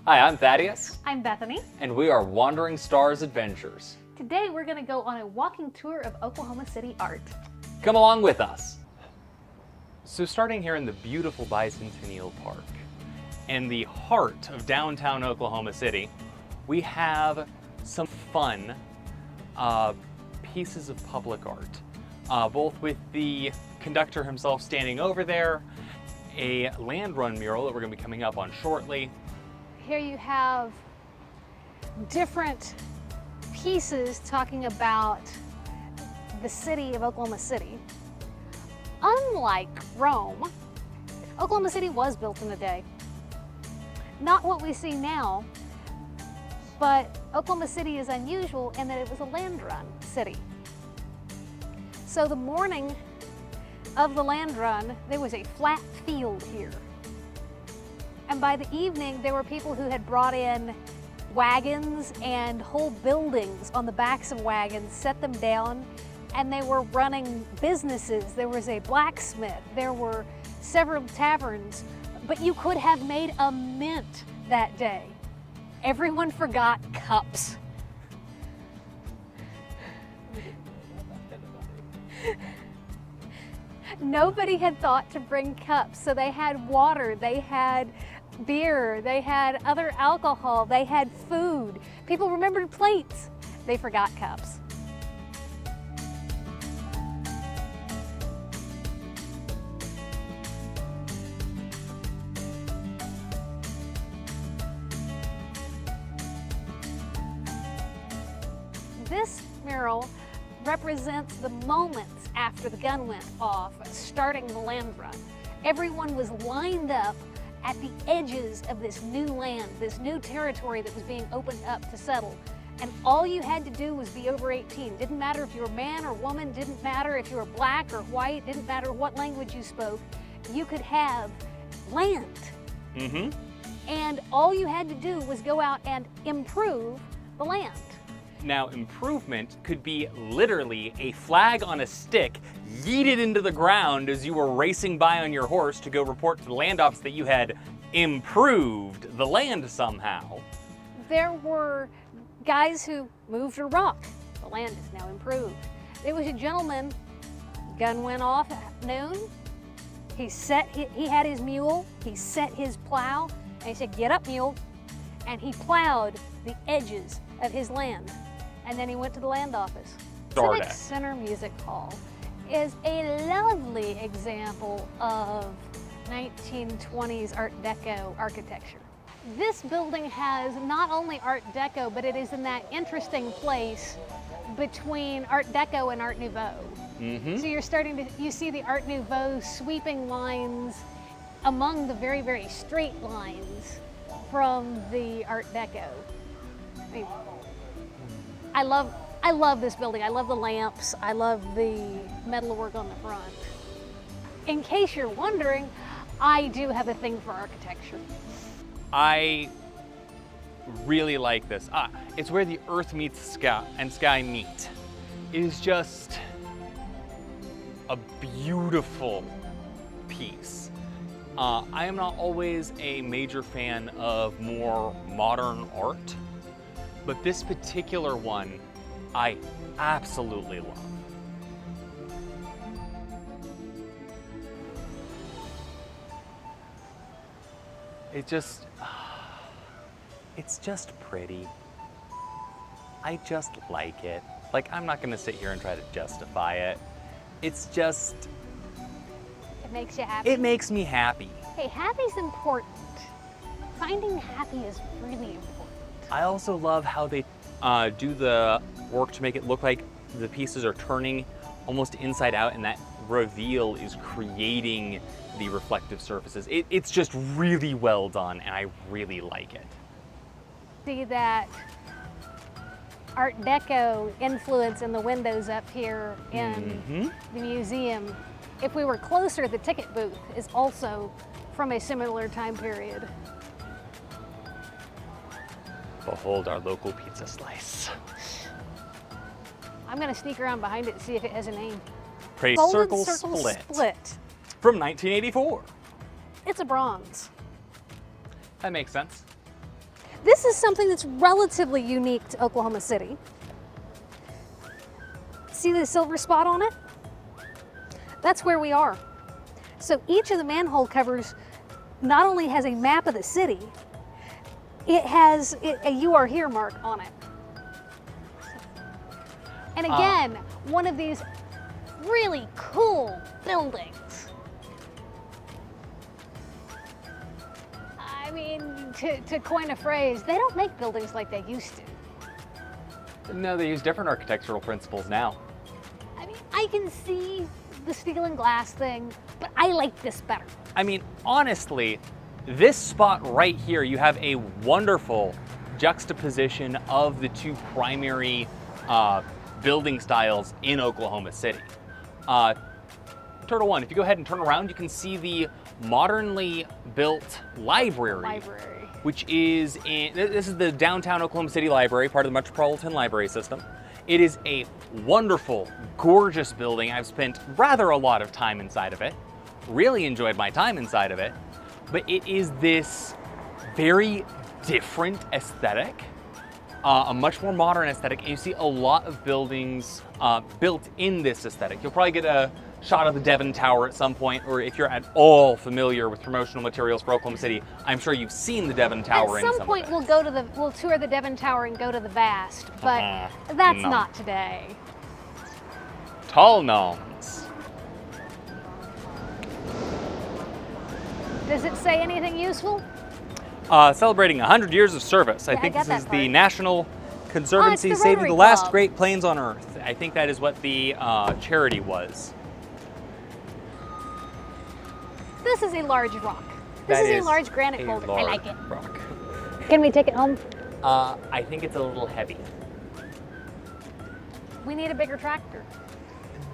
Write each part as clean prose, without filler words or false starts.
Hi, I'm Thaddeus. I'm Bethany. And we are Wandering Stars Adventures. Today we're going to go on a walking tour of Oklahoma City art. Come along with us. So starting here in the beautiful Bicentennial Park, in the heart of downtown Oklahoma City, we have some fun pieces of public art, both with the conductor himself standing over there, a land run mural that we're going to be coming up on shortly. Here you have different pieces talking about the city of Oklahoma City. Unlike Rome, Oklahoma City was built in a day. Not what we see now, but Oklahoma City is unusual in that it was a land run city. So the morning of the land run, there was a flat field here. And by the evening, there were people who had brought in wagons and whole buildings on the backs of wagons, set them down, and they were running businesses. There was a blacksmith, there were several taverns, but you could have made a mint that day. Everyone forgot cups. Nobody had thought to bring cups, so they had water, they had beer, they had other alcohol, they had food. People remembered plates. They forgot cups. This mural represents the moments after the gun went off, starting the land run. Everyone was lined up at the edges of this new land, this new territory that was being opened up to settle. And all you had to do was be over 18. Didn't matter if you were man or woman, didn't matter if you were black or white, didn't matter what language you spoke. You could have land. And all you had to do was go out and improve the land. Now, improvement could be literally a flag on a stick yeeted into the ground as you were racing by on your horse to go report to the land office that you had improved the land somehow. There were guys who moved a rock. The land is now improved. There was a gentleman, gun went off at noon. He had his mule, he set his plow, and he said, "Get up, mule." And he plowed the edges of his land. And then he went to the land office. Civic Center Music Hall is a lovely example of 1920s Art Deco architecture. This building has not only Art Deco, but it is in that interesting place between Art Deco and Art Nouveau. So you see the Art Nouveau sweeping lines among the very, very straight lines from the Art Deco. I mean, I love this building. I love the lamps. I love the metalwork on the front. In case you're wondering, I do have a thing for architecture. I really like this. It's where the earth meets sky and sky meet. It is just a beautiful piece. I am not always a major fan of more modern art, but this particular one, I absolutely love. It's just pretty. I just like it. Like, I'm not gonna sit here and try to justify it. It's just... It makes you happy? It makes me happy. Hey, happy's important. Finding happy is really important. I also love how they do the work to make it look like the pieces are turning almost inside out, and that reveal is creating the reflective surfaces. It's just really well done, and I really like it. See that Art Deco influence in the windows up here in the museum. If we were closer, the ticket booth is also from a similar time period. Behold our local pizza slice. I'm gonna sneak around behind it and see if it has a name. Praise Golden Circle Split. From 1984. It's a bronze. That makes sense. This is something that's relatively unique to Oklahoma City. See the silver spot on it? That's where we are. So each of the manhole covers not only has a map of the city, it has a "You Are Here" mark on it. And again, one of these really cool buildings. I mean, to coin a phrase, they don't make buildings like they used to. No, they use different architectural principles now. I mean, I can see the steel and glass thing, but I like this better. I mean, honestly, this spot right here, you have a wonderful juxtaposition of the two primary building styles in Oklahoma City. Turtle One, if you go ahead and turn around, you can see the modernly built library. Which is this is the downtown Oklahoma City Library, part of the Metropolitan Library System. It is a wonderful, gorgeous building. I've spent rather a lot of time inside of it. Really enjoyed my time inside of it. But it is this very different aesthetic, a much more modern aesthetic. And you see a lot of buildings built in this aesthetic. You'll probably get a shot of the Devon Tower at some point, or if you're at all familiar with promotional materials for Oklahoma City, I'm sure you've seen the Devon Tower in some At some point, we'll tour the Devon Tower and go to the Vast, but that's not today. Tall gnomes. Does it say anything useful? Celebrating 100 years of service. I think this is the National Conservancy Saving the Last Great Plains on Earth. I think that is what the charity was. This is a large rock. This is a large granite boulder. I like it. Rock. Can we take it home? I think it's a little heavy. We need a bigger tractor.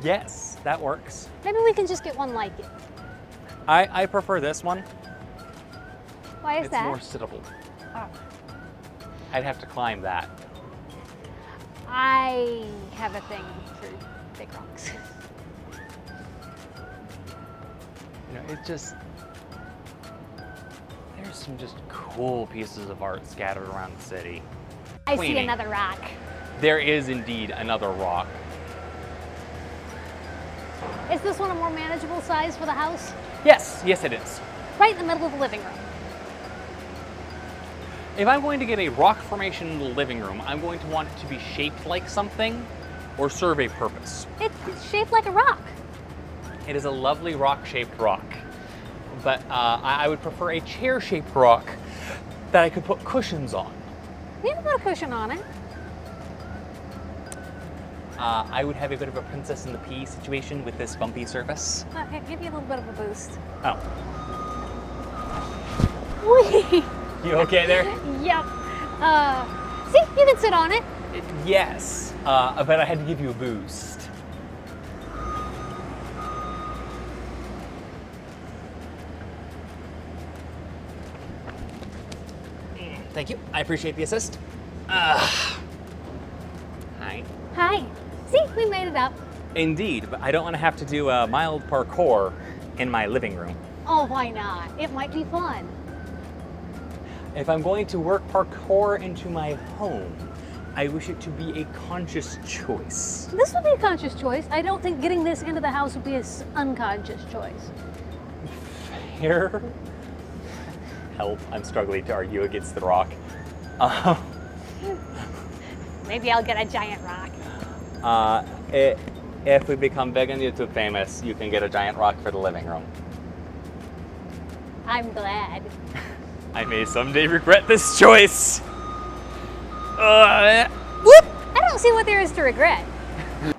Yes, that works. Maybe we can just get one like it. I prefer this one. Why is that? It's more sittable. Oh. I'd have to climb that. I have a thing for big rocks. You know, it just, there's some just cool pieces of art scattered around the city. I see another rock. There is indeed another rock. Is this one a more manageable size for the house? Yes, yes it is. Right in the middle of the living room. If I'm going to get a rock formation in the living room, I'm going to want it to be shaped like something or serve a purpose. It's shaped like a rock. It is a lovely rock-shaped rock, but I would prefer a chair-shaped rock that I could put cushions on. You can put a cushion on it. I would have a bit of a Princess and the Pea situation with this bumpy surface. Give you a little bit of a boost. Oh. Whee! You okay there? Yep. See, you can sit on it. Yes, but I had to give you a boost. Thank you. I appreciate the assist. Hi. Hi. See, we made it up. Indeed, but I don't want to have to do a mild parkour in my living room. Oh, why not? It might be fun. If I'm going to work parkour into my home, I wish it to be a conscious choice. This would be a conscious choice. I don't think getting this into the house would be an unconscious choice. Fair. Help, I'm struggling to argue against the rock. Maybe I'll get a giant rock. If we become big and YouTube famous, you can get a giant rock for the living room. I'm glad. I may someday regret this choice. Whoop! I don't see what there is to regret.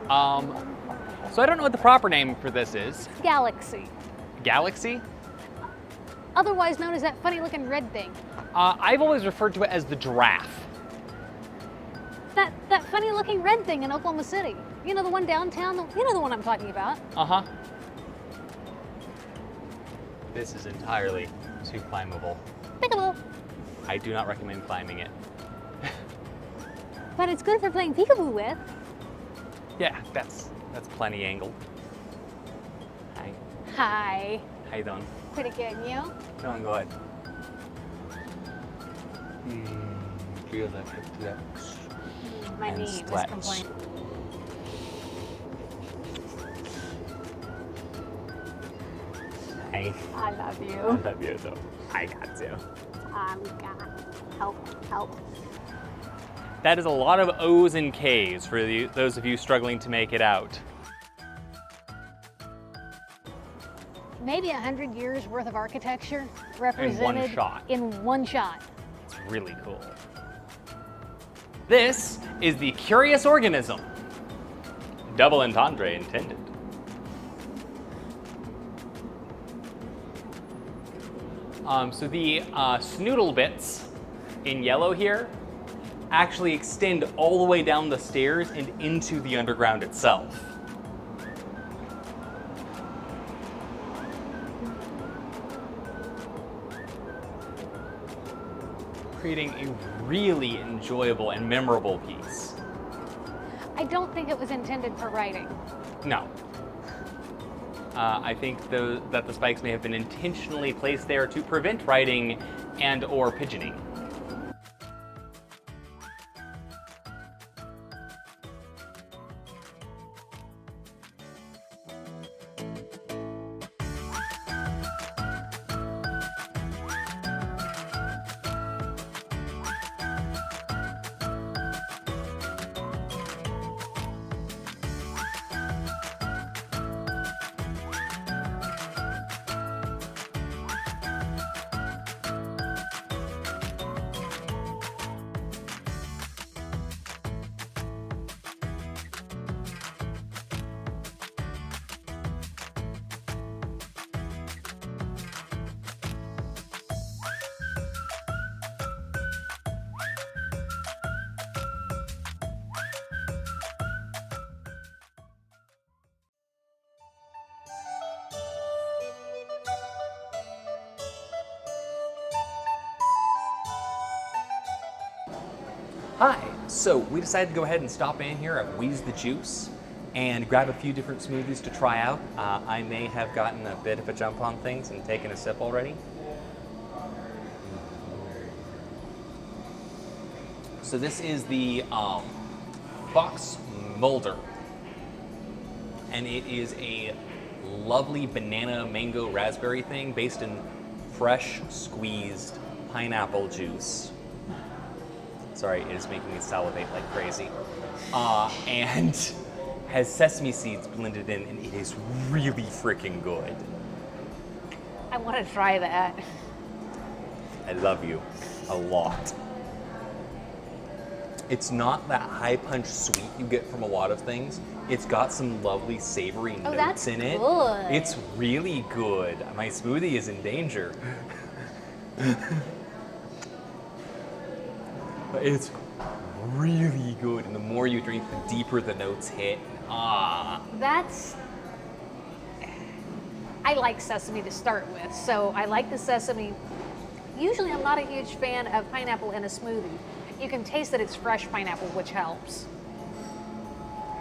So I don't know what the proper name for this is. Galaxy. Galaxy? Otherwise known as that funny looking red thing. I've always referred to it as the giraffe. That funny looking red thing in Oklahoma City. You know, the one downtown, you know the one I'm talking about. Uh-huh. This is entirely too climbable. Peekaboo. I do not recommend climbing it. But it's good for playing peekaboo with. Yeah, that's plenty angled. Hi. Hi. How you doing? Pretty good, and you? Doing good. feel that hip flex. My And knee was stretch. complaining. Hey, I love I you. love you though. I got to. Help. That is a lot of O's and K's for those of you struggling to make it out. Maybe 100 years worth of architecture represented shot. in one shot. It's really cool. This is the Curious Organism. Double entendre intended. So the snoodle bits in yellow here actually extend all the way down the stairs and into the underground itself. Creating a really enjoyable and memorable piece. I don't think it was intended for writing. No. I think that the spikes may have been intentionally placed there to prevent writing and or pigeoning. Hi, so we decided to go ahead and stop in here at Wheeze the Juice and grab a few different smoothies to try out. I may have gotten a bit of a jump on things and taken a sip already. So this is the Fox Mulder, and it is a lovely banana, mango, raspberry thing based in fresh squeezed pineapple juice. Sorry, it is making me salivate like crazy. And has sesame seeds blended in, and it is really freaking good. I want to try that. I love you a lot. It's not that high punch sweet you get from a lot of things. It's got some lovely savory notes that's in it. good. It's really good. My smoothie is in danger. But it's really good, and the more you drink, the deeper the notes hit. I like sesame to start with, so I like the sesame. Usually I'm not a huge fan of pineapple in a smoothie. You can taste that it's fresh pineapple, which helps.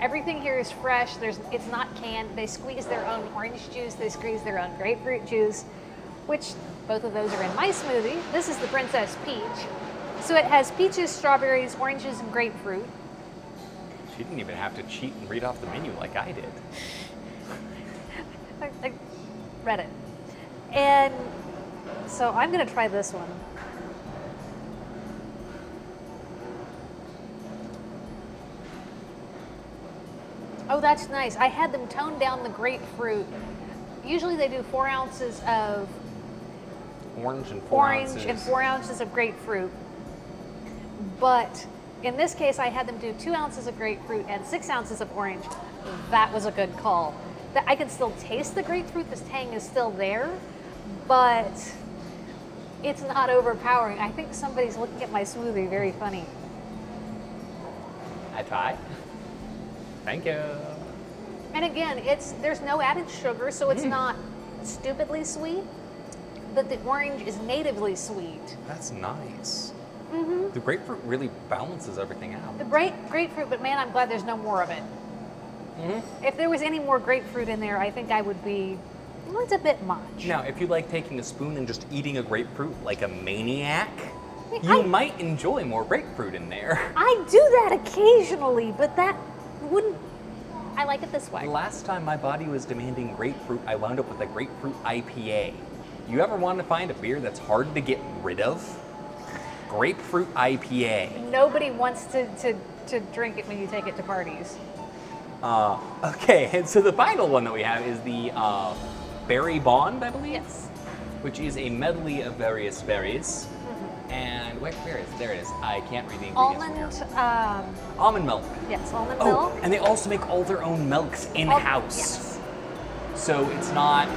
Everything here is fresh. It's not canned. They squeeze their own orange juice. They squeeze their own grapefruit juice, which both of those are in my smoothie. This is the Princess Peach. So it has peaches, strawberries, oranges, and grapefruit. She didn't even have to cheat and read off the menu like I did. I read it. And so I'm gonna try this one. Oh, that's nice. I had them tone down the grapefruit. Usually they do 4 ounces of Orange and 4 ounces. and 4 ounces of grapefruit. But in this case, I had them do 2 ounces of grapefruit and 6 ounces of orange. That was a good call. I can still taste the grapefruit. This tang is still there, but it's not overpowering. I think somebody's looking at my smoothie very funny. I tried. Thank you. And again, there's no added sugar, so it's not stupidly sweet, but the orange is natively sweet. That's nice. Mm-hmm. The grapefruit really balances everything out. The grapefruit, but man, I'm glad there's no more of it. Mm-hmm. If there was any more grapefruit in there, I think I would be, well, it's a bit much. Now, if you like taking a spoon and just eating a grapefruit like a maniac, You might enjoy more grapefruit in there. I do that occasionally, but that wouldn't. I like it this way. The last time my body was demanding grapefruit, I wound up with a grapefruit IPA. You ever want to find a beer that's hard to get rid of? Grapefruit IPA. Nobody wants to drink it when you take it to parties. Okay, and so the final one that we have is the Berry Bond, I believe? Yes. Which is a medley of various berries. And where is it? There it is. I can't read the ingredients from here. Almond milk. Yes, almond milk. Oh, and they also make all their own milks in-house. Yes. So it's not,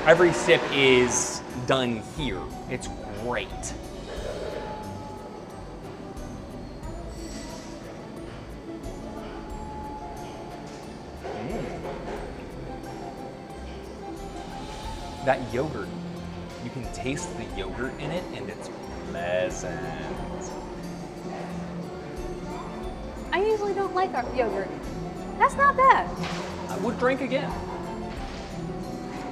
every sip is done here. It's great. That yogurt, you can taste the yogurt in it, and it's pleasant. I usually don't like our yogurt. That's not bad. I would drink again.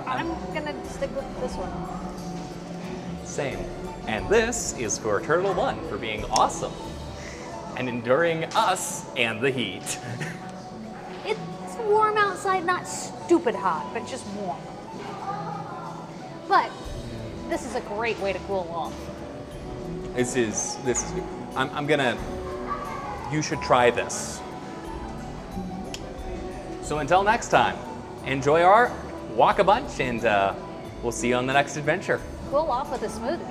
I'm gonna stick with this one. Same. And this is for Turtle One for being awesome and enduring us and the heat. It's warm outside, not stupid hot, but just warm. But this is a great way to cool off. This is good. You should try this. So until next time, enjoy our walk a bunch, and we'll see you on the next adventure. Cool off with a smoothie.